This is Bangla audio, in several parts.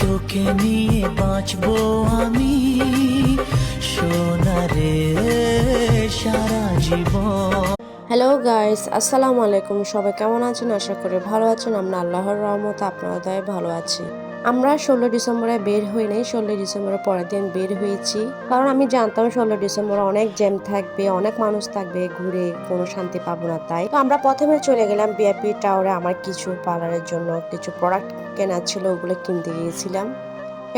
তোকে নিয়ে বাঁচবো আমি সোনারে সারা জীবন। হ্যালো গাইস, আসসালামু আলাইকুম। সবাই কেমন আছেন? আশা করি ভালো আছেন। আমরা আল্লাহর রহমতে আপনারা দয়ায় ভালো আছি। আমরা 16 ডিসেম্বরে বের হই নাই, 16 ডিসেম্বরের পরের দিন বের হয়েছি। কারণ আমি জানতাম 16 ডিসেম্বরে অনেক জ্যাম থাকবে, অনেক মানুষ থাকবে, ঘুরে কোনো শান্তি পাবো না। তাই তো আমরা প্রথমে চলে গেলাম ভিআইপি টাওয়ারে। আমার কিছু পার্লারের জন্য কিছু প্রোডাক্ট কেনা ছিল, ওগুলো কিনতে গিয়েছিলাম।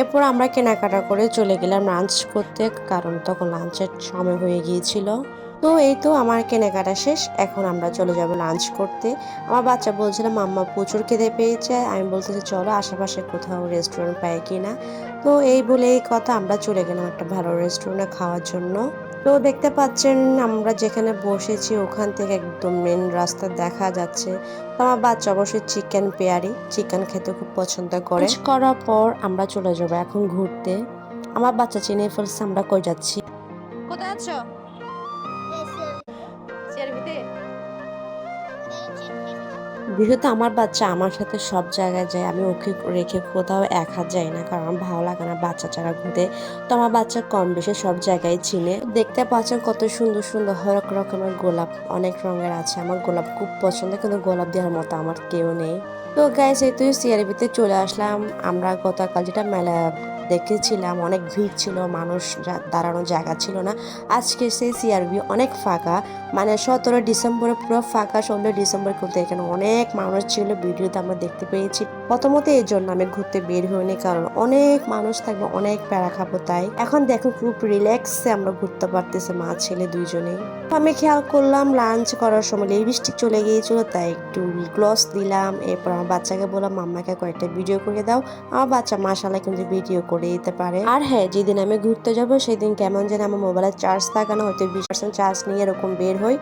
এরপর আমরা কেনাকাটা করে চলে গেলাম লাঞ্চ করতে, কারণ তখন লাঞ্চের সময় হয়ে গিয়েছিল। তো এই তো আমার কেনাকাটা শেষ, এখন আমরা চলে যাব লাঞ্চ করতে। আমার বাচ্চা বলছিল মাম্মা প্রচুর খিদে পেয়েছে, আমি বলতেছি চলো আশেপাশে কোথাও রেস্টুরেন্ট পাই কিনা। তো এই বলে এই কথা, আমরা চলে গেলাম একটা ভালো রেস্টুরেন্টে খাওয়ার জন্য। তো দেখতে পাচ্ছেন আমরা যেখানে বসেছি ওখান থেকে একদম মেন রাস্তা দেখা যাচ্ছে। তো আমার বাচ্চা অবশ্যই চিকেন পেয়ারি, চিকেন খেতে খুব পছন্দ করে। লাঞ্চ করার পর আমরা চলে যাবো এখন ঘুরতে। আমার বাচ্চা চিনে ফেলছে আমরা কই যাচ্ছি। কোথায় আছো? যেহেতু আমার বাচ্চা আমার সাথে সব জায়গায় যায়, আমি ওকে রেখে কোথাও একা যাই না, কারণ আমার ভালো লাগে না বাচ্চা ছাড়া ঘুরতে। তো আমার বাচ্চা কম বেশি সব জায়গায় চিনে। দেখতে পাচ্ছেন কত সুন্দর সুন্দর হরেক রকমের গোলাপ, অনেক রঙের আছে। আমার গোলাপ খুব পছন্দ, কিন্তু গোলাপ দেওয়ার মতো আমার কেউ নেই। তো গাইস এই তো সিআরবিতে চলে আসলাম। আমরা গতকাল যেটা মেলা দেখেছিলাম অনেক ভিড় ছিল, মানুষ দাঁড়ানোর জায়গা ছিল না। আজকে সেই সিআরবি অনেক ফাঁকা, মানে 17 ডিসেম্বরে পুরো ফাঁকা, 16 ডিসেম্বর কিন্তু এখানে অনেক মানুষ ছিল, ভিডিওতে আমরা দেখতে পেয়েছি। প্রথমত এই জন্য আমি ঘুরতে বের হইনি, কারণ অনেক মানুষ থাকবে, অনেক প্যারা খাবো। তাই এখন দেখুন খুব রিল্যাক্সে আমরা ঘুরতে পারতেছি মা ছেলে দুইজনেই। আমি খেয়াল করলাম লাঞ্চ করার সময় লিপস্টিক চলে গিয়েছিল, তাই একটু গ্লস দিলাম। এরপর আমার বাচ্চাকে বললাম মাম্মাকে কয়েকটা ভিডিও করে দাও। আমার বাচ্চা মাশাআল্লাহ কিন্তু ভিডিও করে দিতে পারে। আর হ্যাঁ, যেদিন আমি ঘুরতে যাব সেদিন কেমন যেন আমার মোবাইলের চার্জ থাকে না, হয়তো 20% চার্জ নিয়ে এরকম বের হই।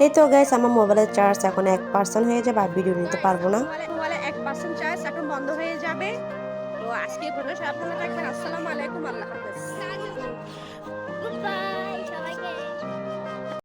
এই তো গাইস আমার মোবাইলের চার্জ এখন 1% হয়ে যাবে, আর ভিডিও নিতে পারবো না। মোবাইলে 1% চার্জ এখন বন্ধ হয়ে যাবে। তো আজকে এই পর্যন্ত, সবাই ভালো থাকবেন। আসসালামু আলাইকুম, আল্লাহ হাফেজ।